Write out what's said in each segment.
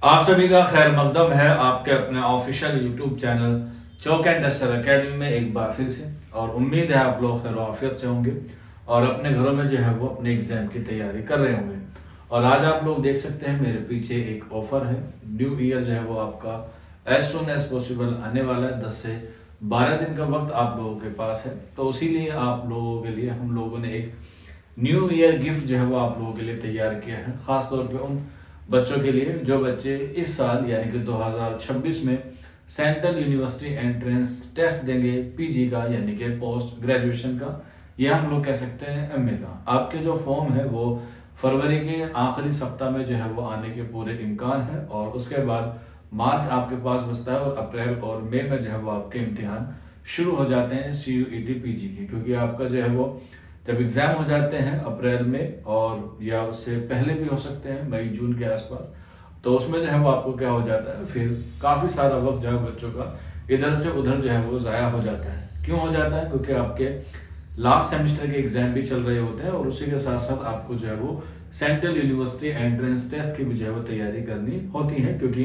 आप सभी का खैर मकदम है आपके अपने official YouTube channel chalk and duster academy में एक बार फिर से। और उम्मीद है आप लोग खैर आफियत से होंगे और अपने घरों में जो है वो अपने एग्जाम की तैयारी कर रहे होंगे। और आज आप लोग देख सकते हैं मेरे पीछे एक ऑफर है। न्यू ईयर जो है वो आपका एज सुन एज पॉसिबल आने वाला है। 10 से 12 दिन का वक्त आप लोगों के पास है, तो इसीलिए आप लोगों के लिए हम लोगों ने एक न्यू ईयर गिफ्ट जो है वो आप लोगों के लिए तैयार किया है, खास तौर पे उन बच्चों के लिए जो बच्चे इस साल यानी कि 2026 में सेंट्रल यूनिवर्सिटी एंट्रेंस टेस्ट देंगे पीजी का, यानी कि पोस्ट ग्रेजुएशन का, या हम लोग कह सकते हैं एमए का। आपके जो फॉर्म है वो फरवरी के आखिरी सप्ताह में जो है वो आने के पूरे इम्कान है, और उसके बाद मार्च आपके पास बचता है और अप्रैल और मई में जो है वो आपके इम्तिहान शुरू हो जाते हैं CUET पीजी के। क्योंकि आपका जो है वो जब एग्जाम हो जाते हैं अप्रैल में, और या उससे पहले भी हो सकते हैं मई जून के आसपास, तो उसमें जो है वो आपको क्या हो जाता है, फिर काफ़ी सारा वक्त जो है बच्चों का इधर से उधर जो है वो ज़ाया हो जाता है। क्यों हो जाता है? क्योंकि आपके लास्ट सेमेस्टर के एग्जाम भी चल रहे होते हैं और उसी के साथ साथ आपको जो है वो सेंट्रल यूनिवर्सिटी एंट्रेंस टेस्ट की भी जो है वो तैयारी करनी होती है, क्योंकि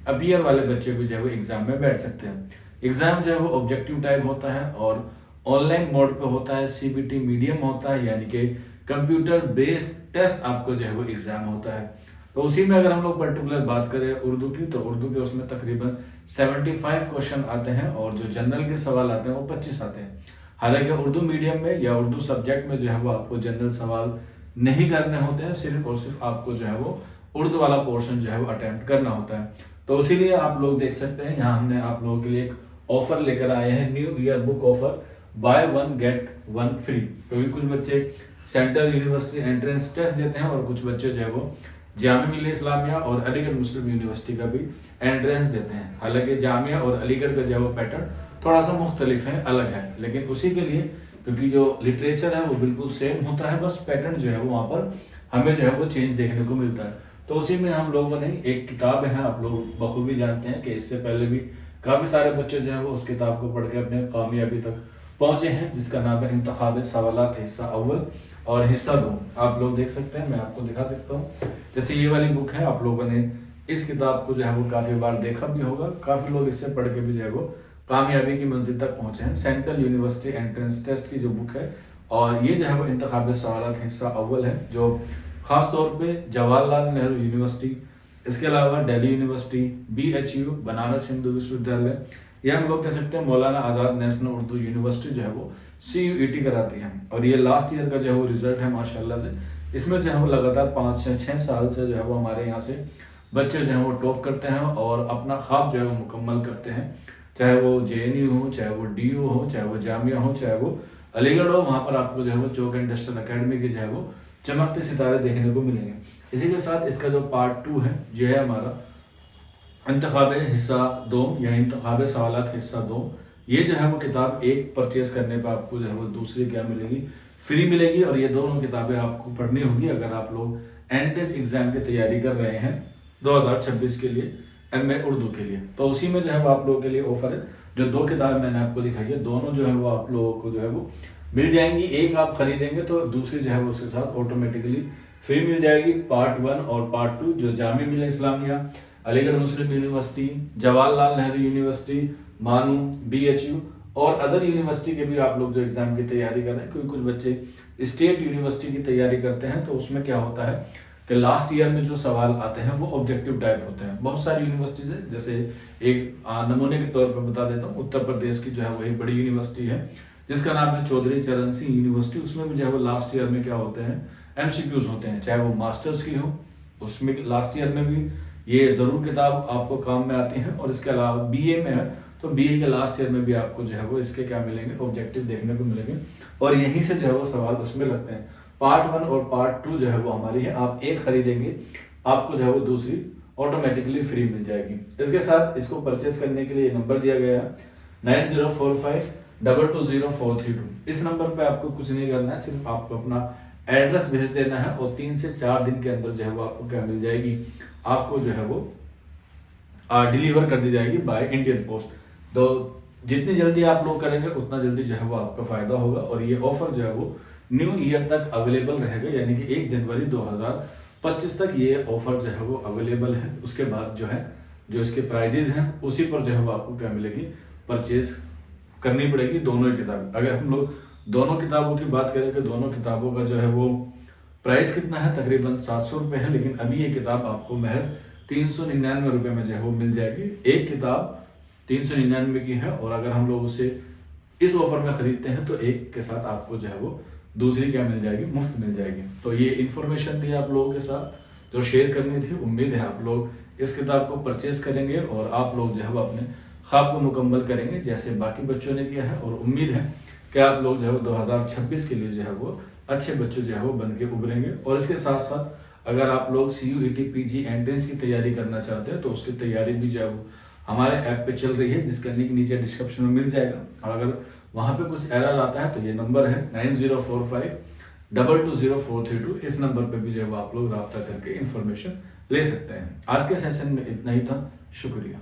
अपियर वाले बच्चे भी जो है वो एग्जाम में बैठ सकते हैं। एग्जाम जो है वो ऑब्जेक्टिव टाइप होता है और ऑनलाइन मोड पे होता है, CBT मीडियम होता है, यानी कि कंप्यूटर बेस्ड टेस्ट आपको जो है वो एग्जाम होता है। तो उसी में अगर हम लोग पर्टिकुलर बात करें उर्दू की, तो उर्दू के उसमें तकरीबन 75 क्वेश्चन आते हैं और जो जनरल के सवाल आते हैं वो 25 आते हैं। हालांकि उर्दू मीडियम में या उर्दू सब्जेक्ट में जो है वो आपको जनरल सवाल नहीं करने होते हैं, सिर्फ और सिर्फ आपको जो है वो उर्दू वाला पोर्शन जो है वो अटेम्प्ट करना होता है। तो इसीलिए आप लोग देख सकते हैं यहाँ हमने आप लोगों के लिए एक ऑफर लेकर आए हैं, new year book offer, buy 1 get 1 free. क्योंकि कुछ बच्चे सेंट्रल यूनिवर्सिटी एंट्रेंस टेस्ट देते हैं और कुछ बच्चे जो है वो जामिया मिल्लिया इस्लामिया और अलीगढ़ मुस्लिम यूनिवर्सिटी का भी एंट्रेंस देते हैं। हालांकि जामिया और अलीगढ़ का जो है वो पैटर्न थोड़ा सा मुख्तलिफ है, अलग है, लेकिन उसी के लिए क्योंकि जो लिटरेचर है वो बिल्कुल सेम होता है, बस पैटर्न जो है वो वहाँ पर हमें जो है वो चेंज देखने को मिलता है। तो उसी में हम लोगों ने एक किताब है, आप लोग बखूबी जानते हैं कि इससे पहले भी काफ़ी सारे बच्चे जो है वो उस किताब को पढ़ के अपने कामयाबी तक पहुंचे हैं, जिसका नाम है इंतखाब सवालात हिस्सा अव्वल और हिस्सा 2। आप लोग देख सकते हैं, मैं आपको दिखा सकता हूँ। जैसे ये वाली बुक है, आप लोगों ने इस किताब को जो है वो काफ़ी बार देखा भी होगा, काफ़ी लोग इससे पढ़ के भी जो है वो कामयाबी की मंजिल तक पहुंचे हैं। सेंट्रल यूनिवर्सिटी एंट्रेंस टेस्ट की जो बुक है, और ये जो है वो इंतखाब सवालात हिस्सा अव्वल है, जो ख़ास तौर पे जवाहरलाल नेहरू यूनिवर्सिटी, इसके अलावा दिल्ली यूनिवर्सिटी, BHU बनारस हिंदू विश्वविद्यालय, या हम लोग कह सकते हैं मौलाना आज़ाद नेशनल उर्दू यूनिवर्सिटी जो है वो CUET कराती है। और ये लास्ट ईयर का जो है वो रिजल्ट है माशाल्लाह से। इसमें जो है वो लगातार 5 से 6 साल से जो है वो हमारे यहाँ से बच्चे जो है वो टॉप करते हैं और अपना ख्वाब जो है वो मुकम्मल करते हैं। चाहे वो JNU हो, चाहे वो DU हो, चाहे वो जामिया हो, चाहे वो अलीगढ़ हो, वहाँ पर आपको जो है वो चौक एंड डस्टर अकेडमी के जो है वो चमकते सितारे देखने को मिलेंगे। इसी के साथ इसका जो पार्ट 2 है जो है हमारा इंतखाब हिस्सा 2 या इंतखाब सवालात हिस्सा 2, ये जो है वो किताब एक परचेज करने पर आपको जो है वो दूसरी क्या मिलेगी, फ्री मिलेगी। और ये दोनों किताबें आपको पढ़नी होगी अगर आप लोग एंट्रेंस एग्जाम की तैयारी कर रहे हैं 2026 के लिए, MA उर्दू के लिए। तो उसी में जो है वो आप लोगों के लिए ऑफर है। जो 2 किताबें मैंने आपको दिखाई है, दोनों जो है वो आप लोगों को जो है वो मिल जाएंगी। एक आप खरीदेंगे तो दूसरी जो है वो उसके साथ ऑटोमेटिकली फ्री मिल जाएगी, पार्ट 1 और पार्ट 2, जो जामिया मिल्लिया इस्लामिया, अलीगढ़ मुस्लिम यूनिवर्सिटी, जवाहरलाल नेहरू यूनिवर्सिटी, मानू, BHU और अदर यूनिवर्सिटी के भी आप लोग जो एग्जाम की तैयारी कर रहे हैं। क्योंकि कुछ बच्चे स्टेट यूनिवर्सिटी की तैयारी करते हैं, तो उसमें क्या होता है कि लास्ट ईयर में जो सवाल आते हैं वो ऑब्जेक्टिव टाइप होते हैं। बहुत सारी यूनिवर्सिटीज है, जैसे एक नमूने के तौर पर बता देता हूँ, उत्तर प्रदेश की जो है वही बड़ी यूनिवर्सिटी है जिसका नाम है चौधरी चरण सिंह यूनिवर्सिटी। उसमें भी जो है वो लास्ट ईयर में क्या होते हैं, MCQs होते हैं, चाहे वो मास्टर्स की हो, उसमें लास्ट ईयर में भी ये ज़रूर किताब आपको काम में आती है। और इसके अलावा BA में है तो BA के लास्ट ईयर में भी आपको जो है वो इसके क्या मिलेंगे, ऑब्जेक्टिव देखने को मिलेंगे, और यहीं से जो है वो सवाल उसमें लगते हैं। पार्ट 1 और पार्ट 2 जो है वो हमारी है, आप एक खरीदेंगे आपको जो है वो दूसरी ऑटोमेटिकली फ्री मिल जाएगी। इसके साथ इसको परचेज करने के लिए नंबर दिया गया है 9045220432। इस नंबर पे आपको कुछ नहीं करना है, सिर्फ आपको अपना एड्रेस भेज देना है और 3 से 4 दिन के अंदर जो है वो आपको क्या मिल जाएगी, आपको जो है वो डिलीवर कर दी जाएगी बाय इंडियन पोस्ट। तो जितनी जल्दी आप लोग करेंगे उतना जल्दी जो है वो आपका फायदा होगा। और ये ऑफर जो है वो न्यू ईयर तक अवेलेबल रहेगा, यानी कि 1 जनवरी 25 तक ये ऑफर जो है वो अवेलेबल है। उसके बाद जो है जो इसके प्राइजेज हैं उसी पर जो है वो आपको क्या मिलेगी, परचेज करनी पड़ेगी दोनों ही किताबें। अगर हम लोग दोनों किताबों की बात करें कि दोनों किताबों का जो है वो प्राइस कितना है, तकरीबन 700 रुपये है, लेकिन अभी ये किताब आपको महज 399 रुपये में जो है वो मिल जाएगी। एक किताब 399 की है, और अगर हम लोग उसे इस ऑफर में खरीदते हैं तो एक के साथ आपको जो है वो दूसरी क्या मिल जाएगी, मुफ्त मिल जाएगी। तो ये इन्फॉर्मेशन थी आप लोगों के साथ जो शेयर करनी थी। उम्मीद है आप लोग इस किताब को परचेज करेंगे और आप लोग जो है वो अपने ख्वाब को मुकम्मल करेंगे जैसे बाकी बच्चों ने किया है। और उम्मीद है कि आप लोग जो है वो 2026 के लिए जो है वो अच्छे बच्चों जो है वो बन के उभरेंगे। और इसके साथ साथ अगर आप लोग CUET PG एंट्रेंस की तैयारी करना चाहते हैं तो उसकी तैयारी भी जो है वो हमारे ऐप पे चल रही है, जिसका लिंक नीचे डिस्क्रिप्शन में मिल जाएगा। और अगर वहाँ पे कुछ एरर आता है तो ये नंबर है 9045220432। इस नंबर पे भी जो है वो आप लोग रब्ता करके इन्फॉर्मेशन ले सकते हैं। आज के सेशन में इतना ही था, शुक्रिया।